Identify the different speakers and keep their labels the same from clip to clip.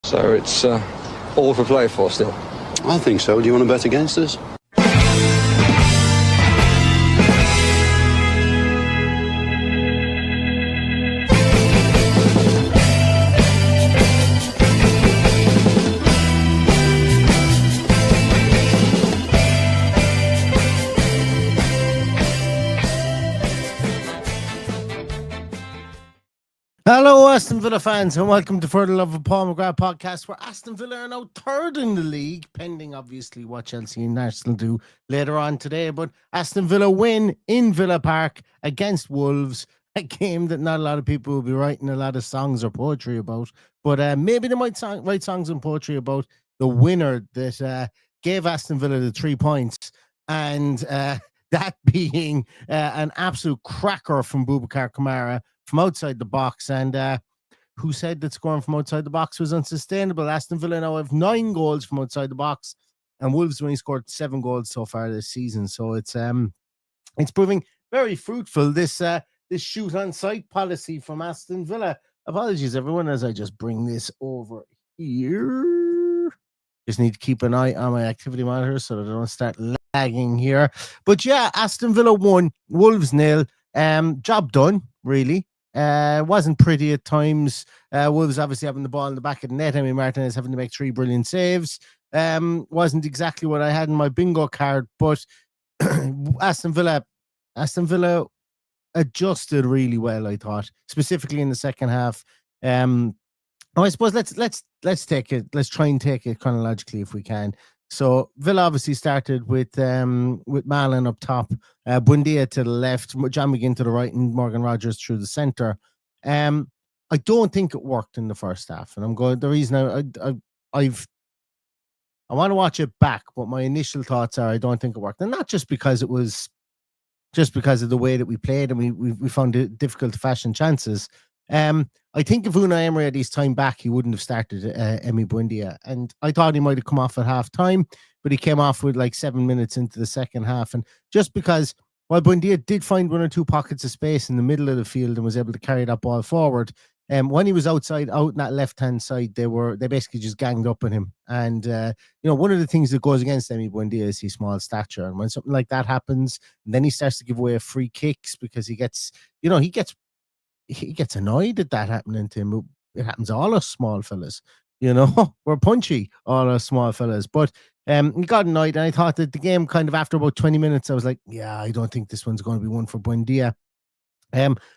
Speaker 1: So it's all for play for still.
Speaker 2: I think so. Do you want to bet against us?
Speaker 3: Hello, Aston Villa fans, and welcome to For the Love of Paul McGrath podcast, where Aston Villa are now third in the league, pending obviously what Chelsea and Arsenal do later on today. But Aston Villa win in Villa Park against Wolves, a game that not a lot of people will be writing a lot of songs or poetry about, but maybe they might write songs and poetry about the winner that gave Aston Villa the 3 points, and that being an absolute cracker from Boubacar Kamara from outside the box, and who said that scoring from outside the box was unsustainable. Aston Villa now have 9 goals from outside the box, and Wolves only scored 7 goals so far this season. So it's proving very fruitful, this shoot on sight policy from Aston Villa. Apologies everyone as I just bring this over here. Just need to keep an eye on my activity monitor so that I don't start lagging here. But yeah, Aston Villa 1, Wolves 0. Job done, really. Wasn't pretty at times. Wolves obviously having the ball in the back of the net. Emi Martinez having to make 3 brilliant saves. Wasn't exactly what I had in my bingo card, but Aston Villa adjusted really well, I thought, specifically in the second half. I suppose let's take it. Let's try and take it chronologically if we can. So Villa obviously started with Malin up top, Buendia to the left, John McGinn to the right, and Morgan Rogers through the centre. I don't think it worked in the first half, and I'm going. The reason I want to watch it back, but my initial thoughts are I don't think it worked, and not just because it was just because of the way that we played and we found it difficult to fashion chances. I think if Unai Emery had his time back, he wouldn't have started Emi Buendia. And I thought he might have come off at half time, but he came off with like 7 minutes into the second half. And just because, while Buendia did find 1 or 2 pockets of space in the middle of the field and was able to carry that ball forward, when he was out in that left-hand side, they basically just ganged up on him. And, one of the things that goes against Emi Buendia is his small stature. And when something like that happens, and then he starts to give away free kicks because he gets annoyed at that happening to him. It happens to all us small fellas, we're punchy, all us small fellas. But he got annoyed, and I thought that the game kind of after about 20 minutes, I was like, yeah, I don't think this one's going to be one for Buendia.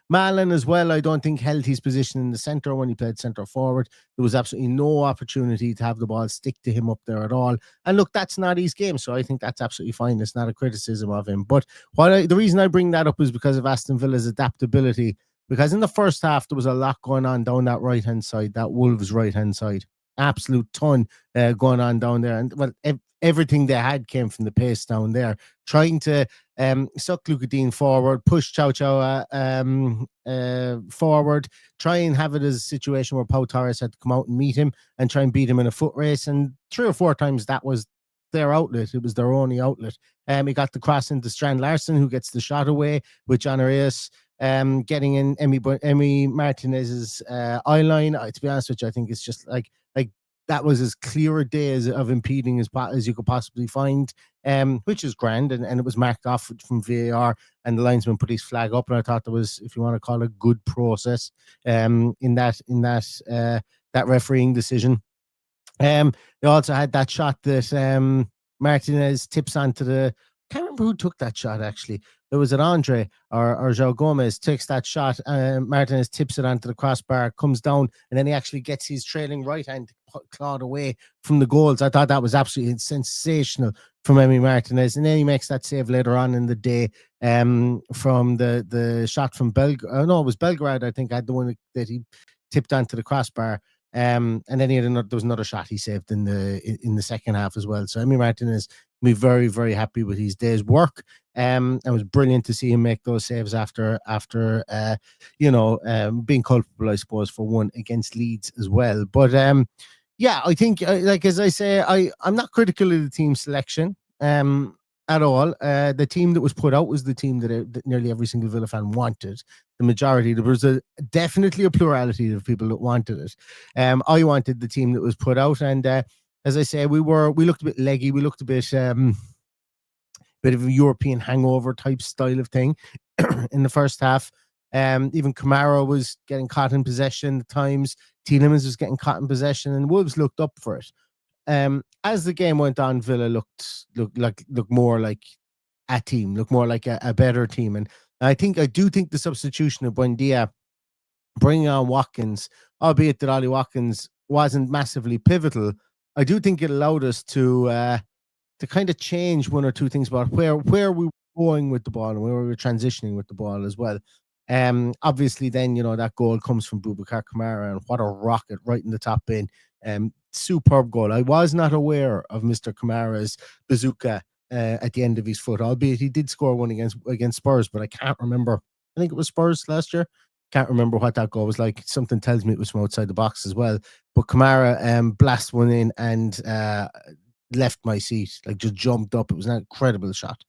Speaker 3: Malin as well, I don't think held his position in the centre when he played centre forward. There was absolutely no opportunity to have the ball stick to him up there at all. And look, that's not his game, so I think that's absolutely fine. It's not a criticism of him. But the reason I bring that up is because of Aston Villa's adaptability. Because in the first half, there was a lot going on down that right-hand side, that Wolves right-hand side. Absolute ton going on down there. And, everything they had came from the pace down there. Trying to suck Luka Dean forward, push Chow forward, try and have it as a situation where Pau Torres had to come out and meet him and try and beat him in a foot race. And 3 or 4 times that was their outlet. It was their only outlet. He got the cross into Strand Larson, who gets the shot away with John Arias. Getting in Emi Martinez's eye line, to be honest with you, I think it's just like that was as clear a day of impeding as you could possibly find, which is grand, and it was marked off from VAR, and the linesman put his flag up, and I thought there was, if you want to call it, a good process in that refereeing decision. They also had that shot that Martinez tips onto the. I can't remember who took that shot actually. There was an Andre or João Gomez takes that shot. Martinez tips it onto the crossbar, comes down, and then he actually gets his trailing right hand clawed away from the goals. I thought that was absolutely sensational from Emi Martinez. And then he makes that save later on in the day from the shot from Belgrade. No, it was Belgrade, I think, had the one that he tipped onto the crossbar. And then there was another shot he saved in the second half as well. So Emi Martinez be very, very happy with his day's work. It was brilliant to see him make those saves after being culpable, I suppose, for one against Leeds as well. But I think, like as I say, I'm not critical of the team selection. at all. The team that was put out was the team that nearly every single Villa fan wanted. The majority, there was definitely a plurality of people that wanted it. I wanted the team that was put out, and as I say, we looked a bit leggy. We looked a bit of a European hangover type style of thing in the first half. Even Kamara was getting caught in possession at times. Tielemans was getting caught in possession, and Wolves looked up for it. As the game went on, Villa looked more like a team, looked more like a better team. And I do think the substitution of Buendia, bringing on Watkins, albeit that Ollie Watkins wasn't massively pivotal, I do think it allowed us to kind of change one or two things about where we were going with the ball and where we were transitioning with the ball as well. Obviously, then that goal comes from Boubacar Kamara, and what a rocket right in the top bin. Superb goal. I was not aware of Mr. Kamara's bazooka at the end of his foot, albeit he did score one against Spurs, but I can't remember. I think it was Spurs last year. Can't remember what that goal was like. Something tells me it was from outside the box as well. But Kamara blasted one in and left my seat, like just jumped up. It was an incredible shot.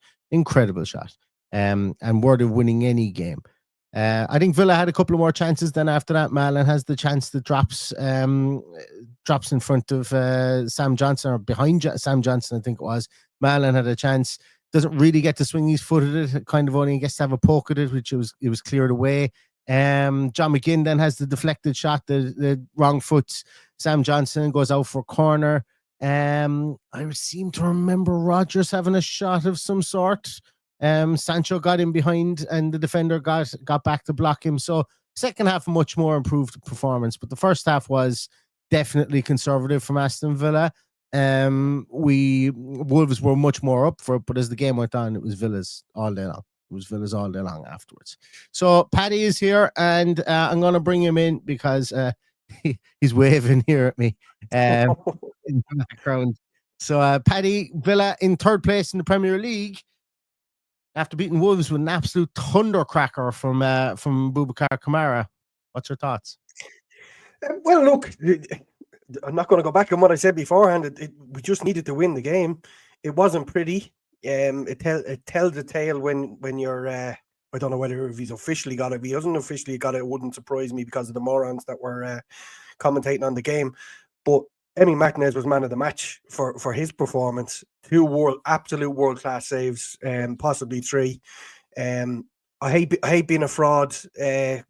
Speaker 3: And worthy of winning any game. I think Villa had a couple of more chances. Then after that, Malin has the chance that drops in front of Sam Johnson, or behind Sam Johnson, I think it was. Malin had a chance, doesn't really get to swing his foot at it, kind of only gets to have a poke at it, which it was cleared away. John McGinn then has the deflected shot, the wrong foot. Sam Johnson goes out for a corner. I seem to remember Rodgers having a shot of some sort. Sancho got in behind, and the defender got back to block him. So second half, a much more improved performance, but the first half was definitely conservative from Aston Villa. Wolves were much more up for it, but as the game went on, it was Villa's all day long. Afterwards. So Paddy is here, and I'm going to bring him in because he's waving here at me in the background. So Paddy, Villa in third place in the Premier League, after beating Wolves with an absolute thundercracker from Boubacar Kamara. What's your thoughts?
Speaker 4: Well, look, I'm not going to go back on what I said beforehand. We just needed to win the game. It wasn't pretty. It tells the tale when you're. I don't know whether if he's officially got it. If he hasn't officially got it, it wouldn't surprise me because of the morons that were commentating on the game. But Emi Martinez was man of the match for his performance. 2 absolute world-class saves, possibly 3. I hate being a fraud,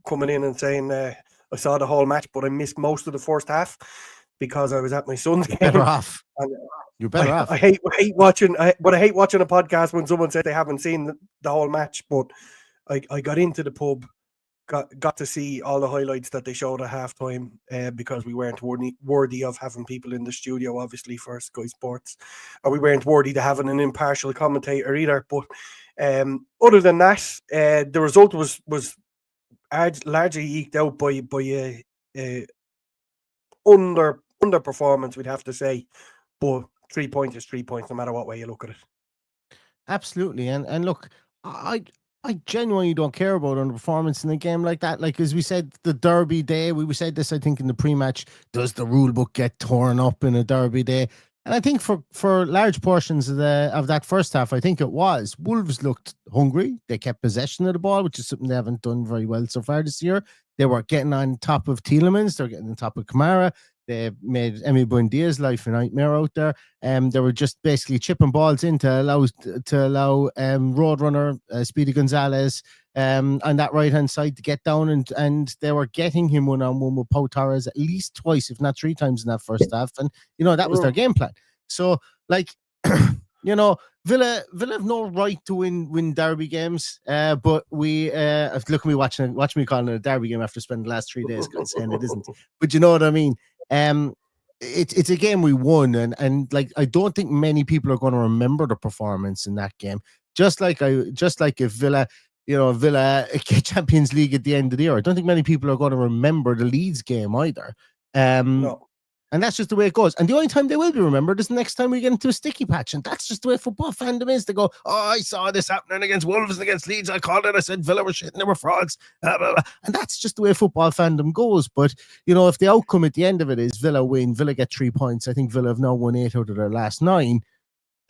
Speaker 4: coming in and saying I saw the whole match, but I missed most of the first half because I was at my son's game.
Speaker 3: Better off. You're better off.
Speaker 4: I hate watching. I hate watching a podcast when someone said they haven't seen the whole match. But I got into the pub. Got to see all the highlights that they showed at halftime because we weren't worthy of having people in the studio, obviously, for Sky Sports. Or we weren't worthy to having an impartial commentator either. But other than that, the result was largely eked out by underperformance, we'd have to say. But 3 points is 3 points, no matter what way you look at it.
Speaker 3: Absolutely. And look, I genuinely don't care about underperformance in a game like that. Like, as we said, the Derby day, we said this, I think, in the pre-match, does the rule book get torn up in a Derby day? And I think for large portions of that first half, I think it was. Wolves looked hungry. They kept possession of the ball, which is something they haven't done very well so far this year. They were getting on top of Tielemans. They're getting on top of Kamara. They made Emi Buendia's life a nightmare out there. They were just basically chipping balls in to allow Roadrunner, Speedy Gonzalez on that right-hand side to get down, and they were getting him one-on-one with Pau Torres at least twice, if not 3 times in that first half. And, that was their game plan. So, like, Villa have no right to win derby games, but we look at me watch me calling it a derby game after spending the last 3 days saying it isn't. But you know what I mean? It's a game we won, and like, I don't think many people are going to remember the performance in that game. Just like if Villa get Champions League at the end of the year, I don't think many people are going to remember the Leeds game either. No. And that's just the way it goes. And the only time they will be remembered is the next time we get into a sticky patch. And that's just the way football fandom is. They go, oh, I saw this happening against Wolves and against Leeds. I called it. I said Villa were shit and they were frauds. Blah, blah, blah. And that's just the way football fandom goes. But, if the outcome at the end of it is Villa win, Villa get 3 points. I think Villa have now won 8 out of their last 9.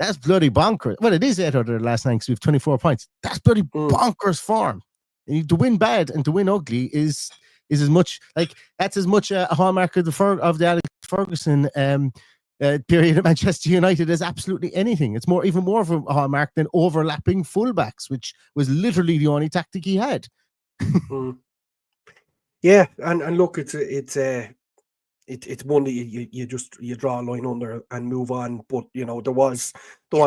Speaker 3: That's bloody bonkers. Well, it is 8 out of the last 9 because we have 24 points. That's bloody bonkers form. And to win bad and to win ugly is as much like that's as much a hallmark of the Alex Ferguson period at Manchester United as absolutely anything. It's even more of a hallmark than overlapping fullbacks, which was literally the only tactic he had.
Speaker 4: Yeah, and look, it's one that you draw a line under and move on. But there was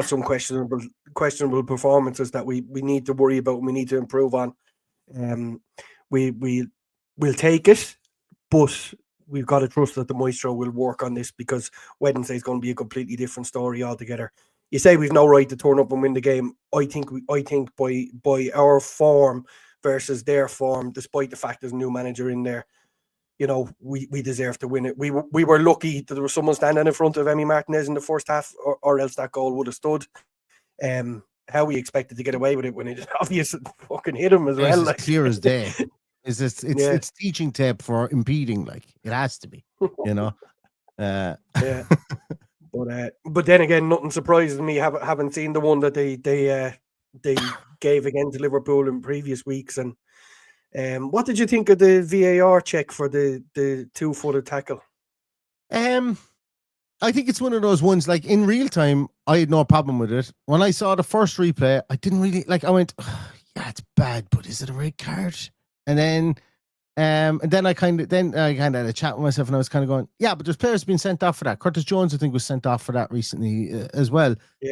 Speaker 4: some questionable performances that we need to worry about and we need to improve on. We'll take it, but we've got to trust that the Maestro will work on this, because Wednesday is going to be a completely different story altogether. You say we've no right to turn up and win the game. I think by our form versus their form, despite the fact there's a new manager in there, we deserve to win it. We were lucky that there was someone standing in front of Emi Martinez in the first half, or else that goal would have stood. How we expected to get away with it when it obviously fucking hit him as well.
Speaker 3: It's clear as day. It's teaching tape for impeding, like it has to be,
Speaker 4: Yeah. But then again, nothing surprises me. Haven't seen the one that they gave again to Liverpool in previous weeks. And what did you think of the VAR check for the 2-footed tackle?
Speaker 3: I think it's one of those ones, like in real time, I had no problem with it. When I saw the first replay, I didn't really I went, yeah, it's bad, but is it a red card? And then I kind of had a chat with myself, and I was kind of going, yeah, but there's players being sent off for that. Curtis Jones, I think, was sent off for that recently as well.
Speaker 4: Yeah.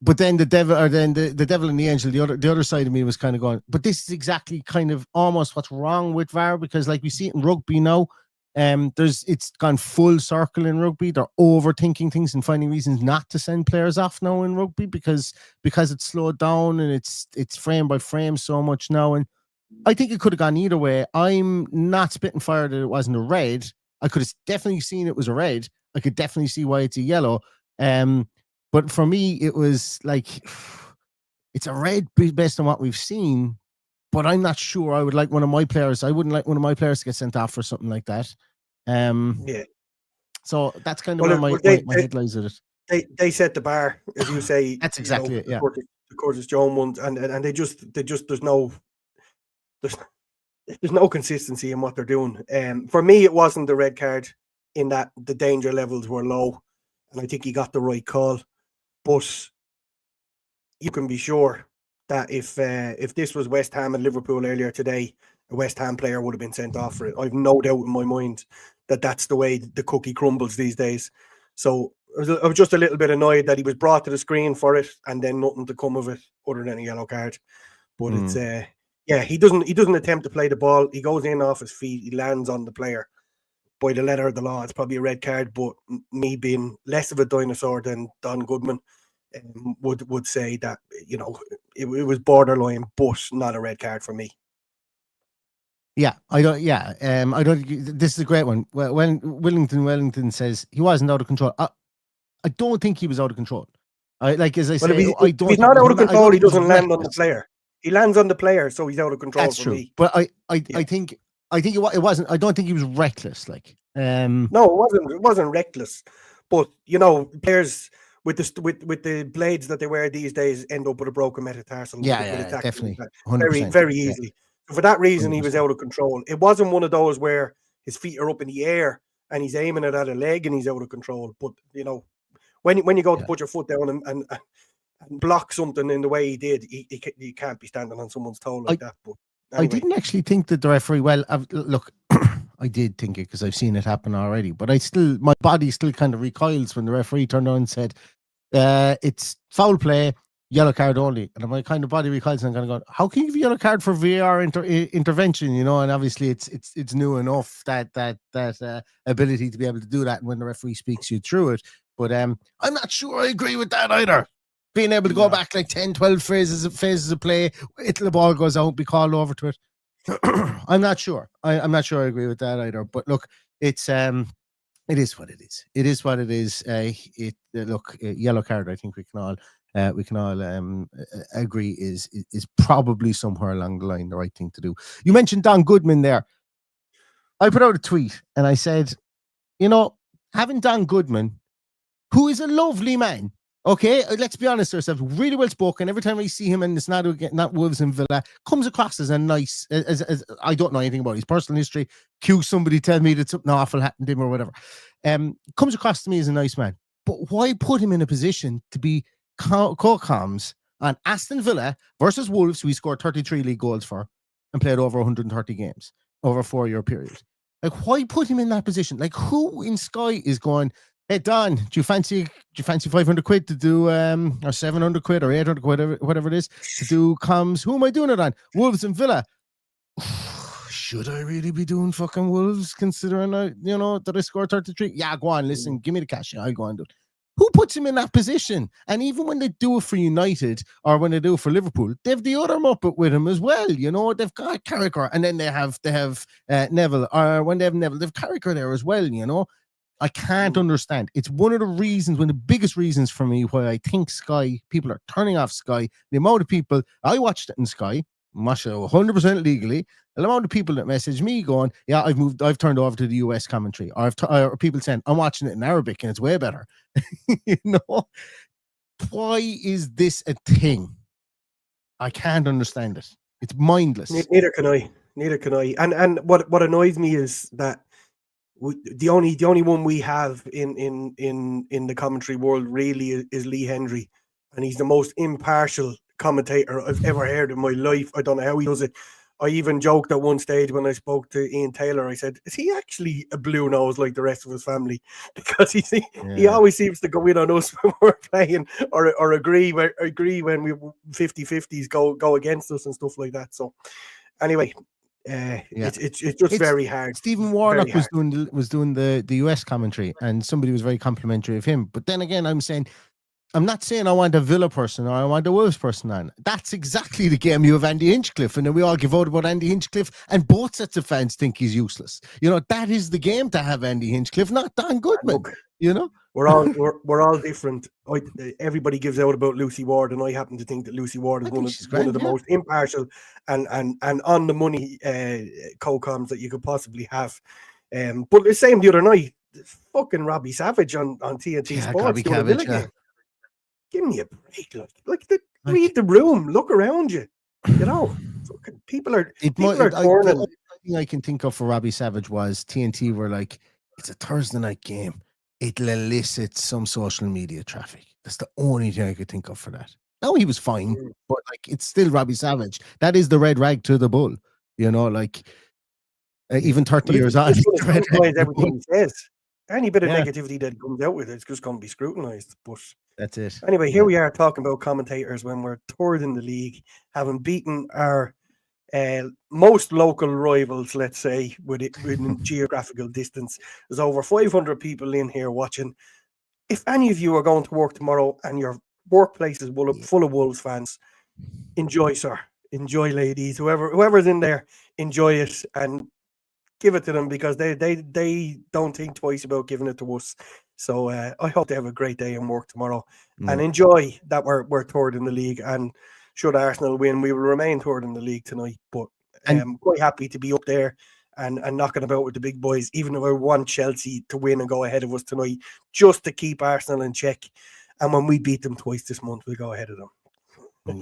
Speaker 3: But then the devil and the angel, the other side of me was kind of going, but this is exactly kind of almost what's wrong with VAR, because like we see it in rugby now. It's gone full circle in rugby. They're overthinking things and finding reasons not to send players off now in rugby because it's slowed down and it's frame by frame so much now. And I think it could have gone either way. I'm not spitting fire that it wasn't a red. I could have definitely seen it was a red. I could definitely see why it's a yellow. But for me, it was like it's a red based on what we've seen. But I'm not sure I would like one of my players. I wouldn't like one of my players to get sent off for something like that.
Speaker 4: Yeah.
Speaker 3: So that's kind of where my head lies with it.
Speaker 4: They set the bar, as you say.
Speaker 3: That's exactly it. Yeah.
Speaker 4: The Curtis Jones ones, and they just there's no consistency in what they're doing. For me, it wasn't the red card in that the danger levels were low, and I think he got the right call. But you can be sure that if this was West Ham and Liverpool earlier today, a West Ham player would have been sent off for it. I've no doubt in my mind that that's the way the cookie crumbles these days. So I was just a little bit annoyed that he was brought to the screen for it and then nothing to come of it other than a yellow card. But it's he doesn't attempt to play the ball. He goes in off his feet. He lands on the player. By the letter of the law, it's probably a red card. But me being less of a dinosaur than Don Goodman, would say that it was borderline, but not a red card for me.
Speaker 3: Yeah, I don't. Yeah, I don't. This is a great one. When Wellington says he wasn't out of control, I don't think he was out of control. As I said, I don't.
Speaker 4: He's not out of control. He doesn't land on the player. He lands on the player, so he's out of control. That's true. Me.
Speaker 3: But I think it wasn't. I don't think he was reckless.
Speaker 4: No, it wasn't reckless. But players with the blades that they wear these days end up with a broken metatarsal.
Speaker 3: Yeah, definitely.
Speaker 4: Very, very easily. So for that reason, 100%. He was out of control. It wasn't one of those where his feet are up in the air and he's aiming it at a leg and he's out of control. But when you go to put your foot down and block something in the way he did, you can't be standing on someone's toe like that. But anyway.
Speaker 3: I didn't actually think that the referee. Well, look, I did think it because I've seen it happen already. But my body still kind of recoils when the referee turned on and said, "It's foul play, yellow card only." And my kind of body recoils, and I'm kind of going, "How can you give a yellow card for VAR intervention?" And obviously it's new enough that ability to be able to do that when the referee speaks you through it. But I'm not sure I agree with that either. Being able to go back like 10, 12 phases of play until the ball goes out, be called over to it. I'm not sure. I'm not sure I agree with that either. But look, it is what it is. It is what it is. Yellow card. I think we can all agree is probably somewhere along the line the right thing to do. You mentioned Don Goodman there. I put out a tweet and I said, having Don Goodman, who is a lovely man, Okay, let's be honest ourselves. Really well spoken. Every time I see him, and it's not Wolves and Villa, comes across as a nice. As I don't know anything about his personal history. Cue somebody tell me that something awful happened to him or whatever. Comes across to me as a nice man. But why put him in a position to be co-coms on Aston Villa versus Wolves, who he scored 33 league goals for and played over 130 games over a 4-year period? Like, why put him in that position? Like, who in Sky is going, hey Don, do you fancy 500 quid to do or 700 quid or 800 quid, whatever it is, to do comms? Who am I doing it on? Wolves and Villa. Should I really be doing fucking Wolves, considering that I scored 33? Yeah, go on, listen, give me the cash. Yeah, I'll go and do it. Who puts him in that position? And even when they do it for United or when they do it for Liverpool, they have the other Muppet with him as well. They've got Carragher, and then they have Neville. Or when they have Neville, they've Carragher there as well. I can't understand. It's one of the biggest reasons for me why I think Sky, people are turning off Sky. The amount of people, I watched it in Sky, 100% legally. The amount of people that message me going, yeah, I've turned over to the US commentary. Or people saying, I'm watching it in Arabic and it's way better. Why is this a thing? I can't understand it. It's mindless.
Speaker 4: Neither can I. And what annoys me is that the only one we have in the commentary world really is Lee Hendry, and he's the most impartial commentator I've ever heard in my life. I don't know how he does it. I even joked at one stage when I spoke to Ian Taylor, I said, is he actually a blue nose like the rest of his family? Because he always seems to go in on us when we're playing or agree when we 50-50s go against us and stuff like that. So anyway, it's just very hard.
Speaker 3: Stephen Warnock was doing the US commentary, and somebody was very complimentary of him. But then again, I'm not saying I want a Villa person or I want a Wolves person on. That's exactly the game you have Andy Hinchcliffe, and then we all give out about Andy Hinchcliffe, and both sets of fans think he's useless. That is the game to have Andy Hinchcliffe, not Don Goodman. Look,
Speaker 4: we're all different. Everybody gives out about Lucy Ward, and I happen to think that Lucy Ward is one of the most impartial and on the money co-coms that you could possibly have. But the same the other night, fucking Robbie Savage on TNT Sports doing a Villa game. Give me a break, read the room, look around you. People are torn.
Speaker 3: The only thing I can think of for Robbie Savage was TNT were like, it's a Thursday night game. It'll elicit some social media traffic. That's the only thing I could think of for that. No, he was fine, but it's still Robbie Savage. That is the red rag to the bull. Even 30 years on.
Speaker 4: Everything he says. Any bit of negativity that comes out with it's just going to be scrutinised. But
Speaker 3: that's it.
Speaker 4: Anyway, here we are talking about commentators when we're third in the league, having beaten our most local rivals, let's say, within geographical distance. There's over 500 people in here watching. If any of you are going to work tomorrow and your workplace is full of Wolves fans, enjoy, sir. Enjoy, ladies. Whoever's in there, enjoy it and give it to them, because they don't think twice about giving it to us. So I hope they have a great day and work tomorrow and enjoy that we're third in the league. And should Arsenal win, we will remain third in the league tonight. But I'm quite happy to be up there and knocking about with the big boys, even though I want Chelsea to win and go ahead of us tonight, just to keep Arsenal in check. And when we beat them twice this month, we'll go ahead of them.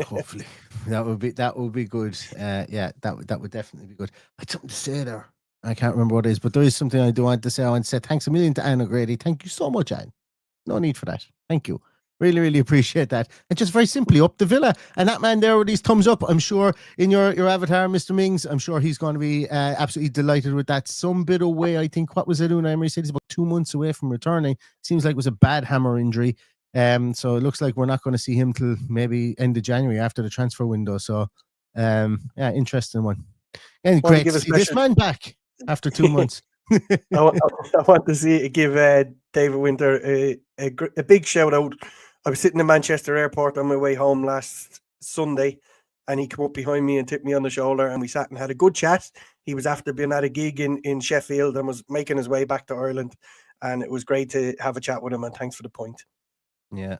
Speaker 3: Hopefully that would be good. That would definitely be good. I had something to say there. I can't remember what it is, but there is something I do want to say. I want to say thanks a million to Anne O'Grady. Thank you so much, Anne. No need for that. Thank you. Really, really appreciate that. And just very simply up the Villa. And that man there with his thumbs up, I'm sure in your avatar, Mr. Mings, I'm sure he's going to be absolutely delighted with that. Some bit away, I think, what was it, Unai Emery said he's about 2 months away from returning. Seems like it was a bad hammer injury. So it looks like we're not going to see him till maybe end of January after the transfer window. So, interesting one. And great to see this man back after 2 months.
Speaker 4: I want to give David Winter a big shout out. I was sitting in Manchester Airport on my way home last Sunday, and he came up behind me and tipped me on the shoulder, and we sat and had a good chat. He was after being at a gig in Sheffield and was making his way back to Ireland, and it was great to have a chat with him, and thanks for the point.
Speaker 3: Yeah.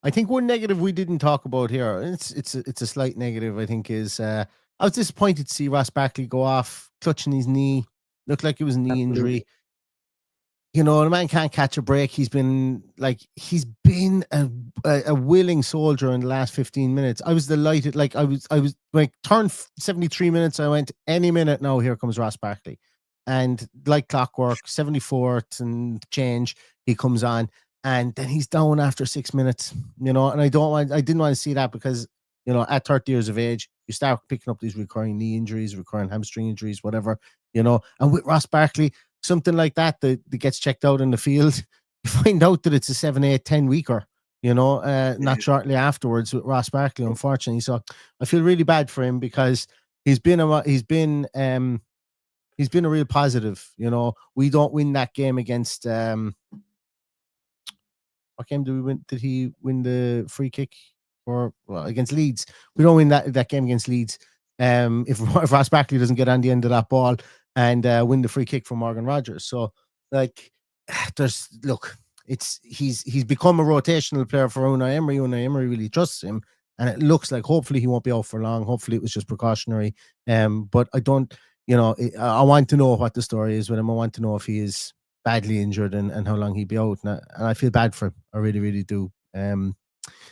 Speaker 3: I think one negative we didn't talk about here, it's a slight negative, I think, is I was disappointed to see Ross Barkley go off, clutching his knee. Looked like it was a knee injury. You know, the man can't catch a break. He's been a willing soldier in the last 15 minutes. I was delighted. Like I was like turned 73 minutes. I went, any minute now, here comes Ross Barkley. And like clockwork, 74th and change, he comes on. And then he's down after 6 minutes, you know, and I didn't want to see that because, you know, at 30 years of age, you start picking up these recurring knee injuries, recurring hamstring injuries, whatever, you know. And with Ross Barkley, something like that gets checked out in the field, you find out that it's a 7, 8, 10 weeker, you know, not shortly afterwards with Ross Barkley, unfortunately. So I feel really bad for him because he's been a real positive, you know. We don't win that game against what game did we win? Did he win the free kick against Leeds? We don't win that game against Leeds. If Ross Barkley doesn't get on the end of that ball and win the free kick from Morgan Rogers. So like he's become a rotational player for Unai Emery. Unai Emery really trusts him, and it looks like hopefully he won't be out for long. Hopefully it was just precautionary. But I don't, you know, I want to know what the story is with him. I want to know if he is badly injured and how long he'd be out. And I feel bad for him. I really, really do.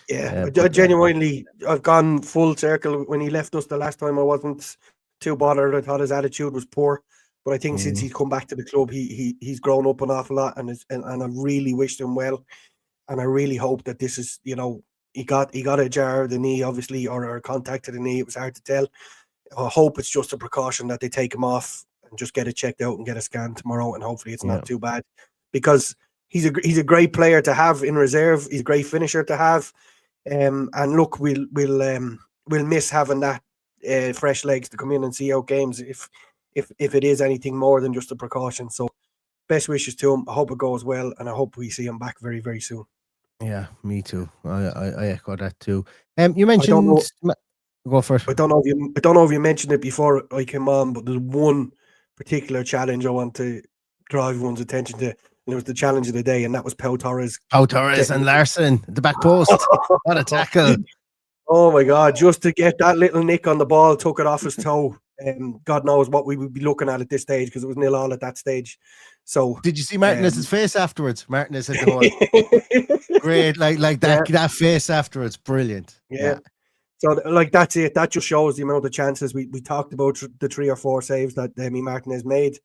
Speaker 4: Genuinely, I've gone full circle. When he left us the last time, I wasn't too bothered. I thought his attitude was poor. But I think since he's come back to the club, he's grown up an awful lot, and I really wished him well. And I really hope that this is, you know, he got a jar of the knee, obviously, or contact to the knee. It was hard to tell. I hope it's just a precaution that they take him off and just get it checked out and get a scan tomorrow, and hopefully it's not too bad, because he's a great player to have in reserve. He's a great finisher to have, and look, we'll miss having that fresh legs to come in and see out games if it is anything more than just a precaution. So best wishes to him. I hope it goes well, and I hope we see him back very, very soon.
Speaker 3: Yeah, me too. I echo that too. You mentioned. Go for it.
Speaker 4: I don't know if you mentioned it before I came on, but there's one particular challenge I want to draw everyone's attention to, and it was the challenge of the day, and that was Pau Torres.
Speaker 3: Pau Torres and Larson at the back post. What a tackle!
Speaker 4: Oh my God! Just to get that little nick on the ball, took it off his toe. God knows what we would be looking at this stage, because it was 0-0 at that stage. So,
Speaker 3: did you see Martinez's face afterwards? Martinez had the whole great, like that face afterwards, brilliant.
Speaker 4: Yeah. So, like, that's it. That just shows the amount of chances. We talked about the 3 or 4 saves that Demi Martinez made,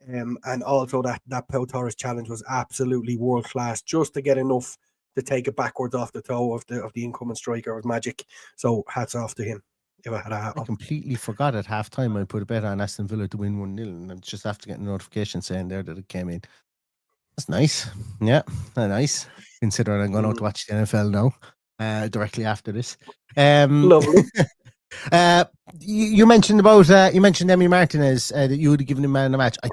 Speaker 4: and also that Pau Torres challenge was absolutely world class. Just to get enough to take it backwards off the toe of the incoming striker was magic. So, hats off to him.
Speaker 3: I completely forgot at halftime I put a bet on Aston Villa to win 1-0, and I'm just after getting a notification saying there that it came in. That's nice. Yeah, nice. Considering I'm going out to watch the NFL now, directly after this.
Speaker 4: Lovely.
Speaker 3: You mentioned about you mentioned Emi Martinez that you would have given him man of the match. I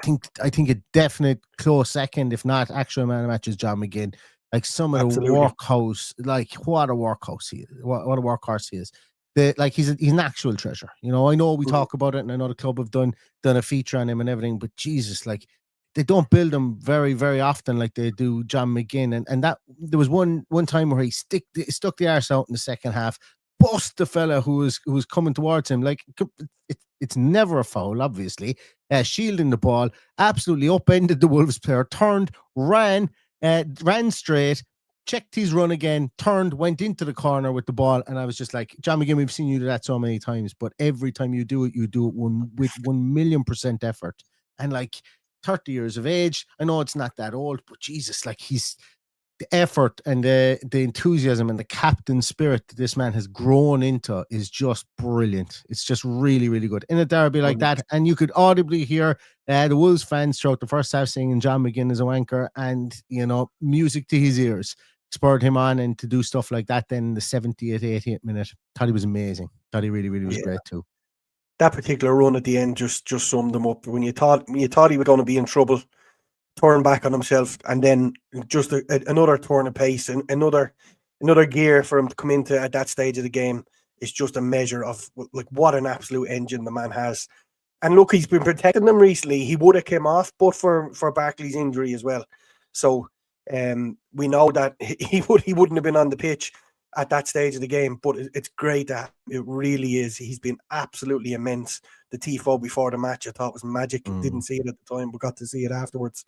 Speaker 3: think a definite close second, if not actual man of the match, is John McGinn. Like some of the workhorse, like what a workhorse he is. What a workhorse he is. He's an actual treasure. You know, I know we talk about it, and I know the club have done a feature on him and everything, but Jesus, like they don't build him very, very often like they do John McGinn. And that there was one time where he stuck the arse out in the second half, bust the fella who was coming towards him. Like it's never a foul, obviously. Shielding the ball, absolutely upended the Wolves player, turned, ran straight, checked his run again, turned, went into the corner with the ball, and I was just like, John McGinn, we've seen you do that so many times, but every time you do it with 1,000,000% effort. And like 30 years of age, I know it's not that old, but Jesus, like he's the effort and the enthusiasm and the captain spirit that this man has grown into is just brilliant. It's just really, really good in a derby like that. And you could audibly hear the Wolves fans throughout the first half singing John McGinn is a wanker, and you know, music to his ears spurred him on and to do stuff like that. Then the 70th, 80th minute, thought he was amazing. Thought he really, really was great too.
Speaker 4: That particular run at the end just summed him up. When you thought he was going to be in trouble, turn back on himself, and then just another turn of pace and another gear for him to come into at that stage of the game is just a measure of like what an absolute engine the man has. And look, he's been protecting them recently. He would have came off, but for Barkley's injury as well. So we know that he wouldn't have been on the pitch at that stage of the game. But it's great that it really is. He's been absolutely immense. The tifo before the match, I thought was magic. Didn't see it at the time, but got to see it afterwards.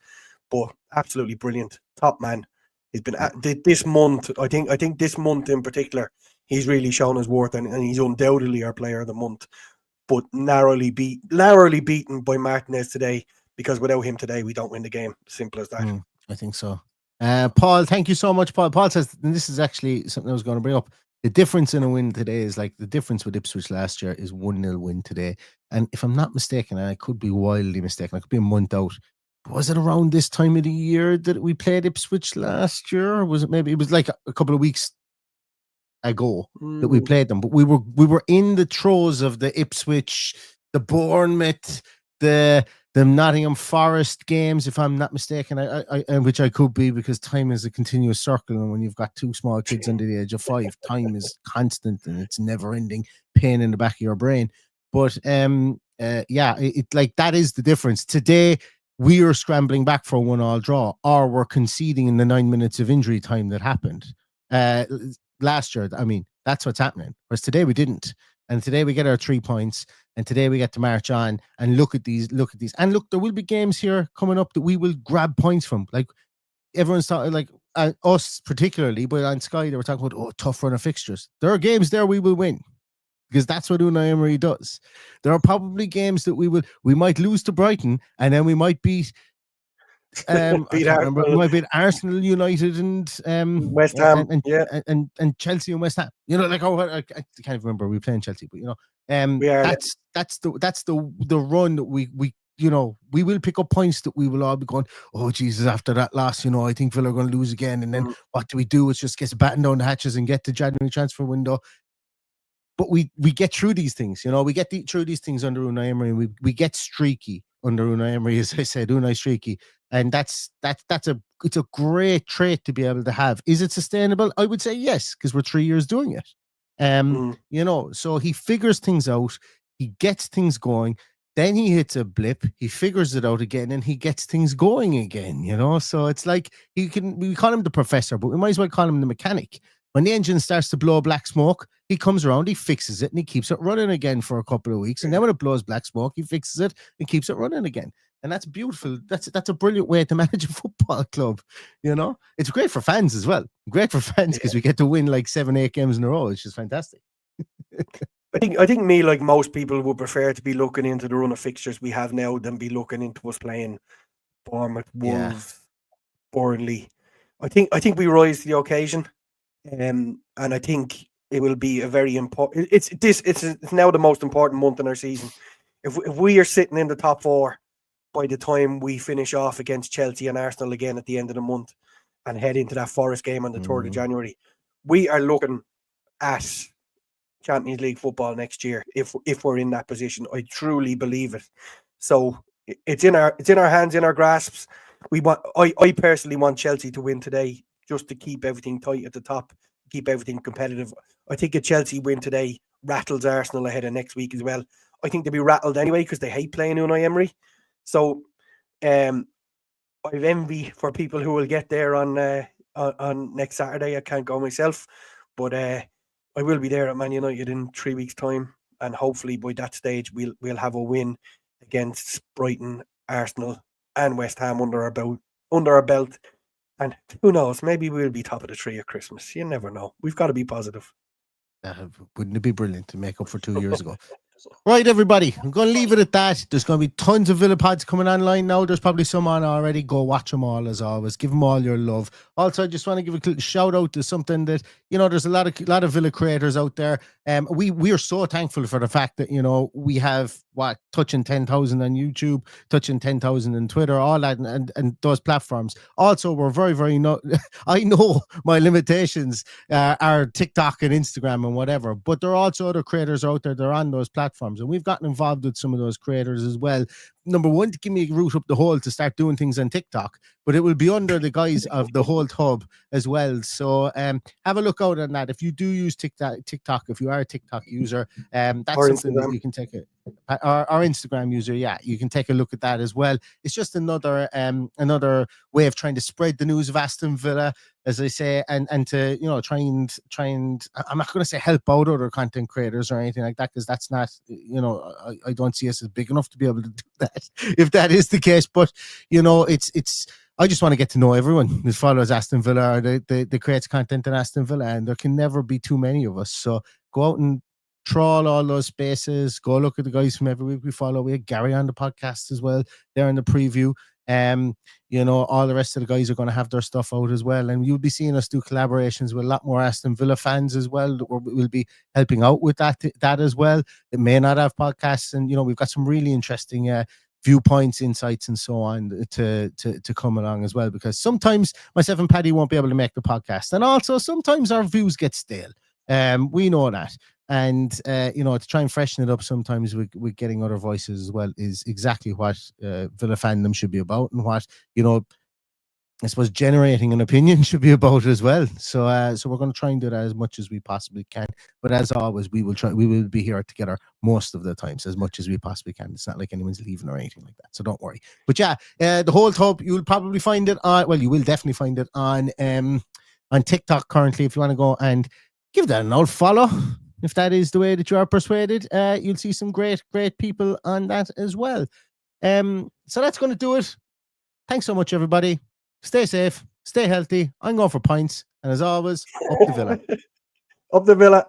Speaker 4: but absolutely brilliant. Top man. He's been this month. I think this month in particular, he's really shown his worth, and he's undoubtedly our player of the month. But narrowly beaten by Martinez today, because without him today, we don't win the game. Simple as that.
Speaker 3: I think so. Paul, thank you so much, Paul. Paul says, and this is actually something I was going to bring up. The difference in a win today is like the difference with Ipswich last year is 1-0 win today. And if I'm not mistaken, and I could be wildly mistaken, I could be a month out. Was it around this time of the year that we played Ipswich last year? Or was it maybe, it was like a couple of weeks ago that we played them, but we were in the throes of the Ipswich, the Bournemouth, the Nottingham Forest games, if I'm not mistaken, I which I could be, because time is a continuous circle, and when you've got two small kids under the age of 5, time is constant and it's never ending pain in the back of your brain. But it like that is the difference. Today we are scrambling back for a 1-1 draw, or we're conceding in the 9 minutes of injury time that happened last year. I mean, that's what's happening. Whereas today we didn't. And today we get our 3 points, and today we get to march on and look at these. And look, there will be games here coming up that we will grab points from. Like everyone's talking, like us particularly, but on Sky they were talking about, tough run of fixtures. There are games there we will win, because that's what Unai Emery does. There are probably games that we might lose to Brighton, and then we might beat might beat Arsenal, United, and
Speaker 4: West Ham,
Speaker 3: and Chelsea and West Ham. You know, like I can't remember we playing Chelsea, but you know, that's the run that we will pick up points that we will all be going, oh Jesus, after that loss, I think Villa are going to lose again, and then what do we do? It's just get batten down the hatches and get the January transfer window. But we get through these things, we get through these things under Unai Emery. We get streaky under Unai Emery, as I said, Unai streaky. And it's a great trait to be able to have. Is it sustainable? I would say yes, because we're 3 years doing it. So he figures things out, he gets things going, then he hits a blip, he figures it out again, and he gets things going again, So it's like we call him the professor, but we might as well call him the mechanic. When the engine starts to blow black smoke, he comes around, he fixes it, and he keeps it running again for a couple of weeks. And then when it blows black smoke, he fixes it and keeps it running again. And that's beautiful. That's a brilliant way to manage a football club. It's great for fans as well. Great for fans because we get to win like 7-8 games in a row, which is fantastic.
Speaker 4: I think me, like most people, would prefer to be looking into the run of fixtures we have now than be looking into us playing Bournemouth, Wolves, Burnley. I think we rise to the occasion. And I think it will be a very important. It's now the most important month in our season. If we are sitting in the top 4 by the time we finish off against Chelsea and Arsenal again at the end of the month and head into that Forest game on the 3rd of January, we are looking at Champions League football next year. If we're in that position, I truly believe it. So it's in our hands, in our grasps. I personally want Chelsea to win today, just to keep everything tight at the top, keep everything competitive. I think a Chelsea win today rattles Arsenal ahead of next week as well. I think they'll be rattled anyway because they hate playing Unai Emery. So I've envy for people who will get there on next Saturday. I can't go myself, but I will be there at Man United in 3 weeks' time, and hopefully by that stage we'll have a win against Brighton, Arsenal, and West Ham under our belt. And who knows, maybe we'll be top of the tree at Christmas. You never know. We've got to be positive.
Speaker 3: Wouldn't it be brilliant to make up for 2 years ago? Right, everybody, I'm going to leave it at that. There's going to be tons of Villa pods coming online now. There's probably some on already. Go watch them all, as always. Give them all your love. Also, I just want to give a little shout out to something that, there's a lot of Villa creators out there. We are so thankful for the fact that, we have touching 10,000 on YouTube, touching 10,000 on Twitter, all that, and those platforms. Also, we're very, very I know my limitations are TikTok and Instagram and whatever, but there are also other creators out there that are on those platforms, and we've gotten involved with some of those creators as well. Number one, to give me a route up the hole to start doing things on TikTok, but it will be under the guise of the whole hub as well. So have a look out on that. If you do use TikTok, if you are a TikTok user, that's or something Instagram. That you can take our Instagram user, you can take a look at that as well. It's just another way of trying to spread the news of Aston Villa, as I say, and to try and I'm not going to say help out other content creators or anything like that, because that's not I don't see us as big enough to be able to do that if that is the case. But it's I just want to get to know everyone who follows Aston Villa or that creates content in Aston Villa, and there can never be too many of us. So go out and trawl all those spaces. Go look at the guys from every week we follow. We had Gary on the podcast as well. They're in the preview. All the rest of the guys are going to have their stuff out as well, and you'll be seeing us do collaborations with a lot more Aston Villa fans as well. We'll be helping out with that as well. It may not have podcasts, and we've got some really interesting viewpoints, insights, and so on to come along as well. Because sometimes myself and Paddy won't be able to make the podcast, and also sometimes our views get stale. We know that. And to try and freshen it up sometimes with getting other voices as well is exactly what Villa fandom should be about, and what I suppose generating an opinion should be about as well. So we're going to try and do that as much as we possibly can. But as always, we will be here together most of the times as much as we possibly can. It's not like anyone's leaving or anything like that, so don't worry. But yeah, the whole tub, you'll probably find it on. Well, you will definitely find it on TikTok currently. If you want to go and give that an old follow. If that is the way that you are persuaded, you'll see some great people on that as well. So that's going to do it. Thanks so much, everybody. Stay safe, stay healthy. I'm going for pints. And as always, up the Villa.
Speaker 4: Up the Villa.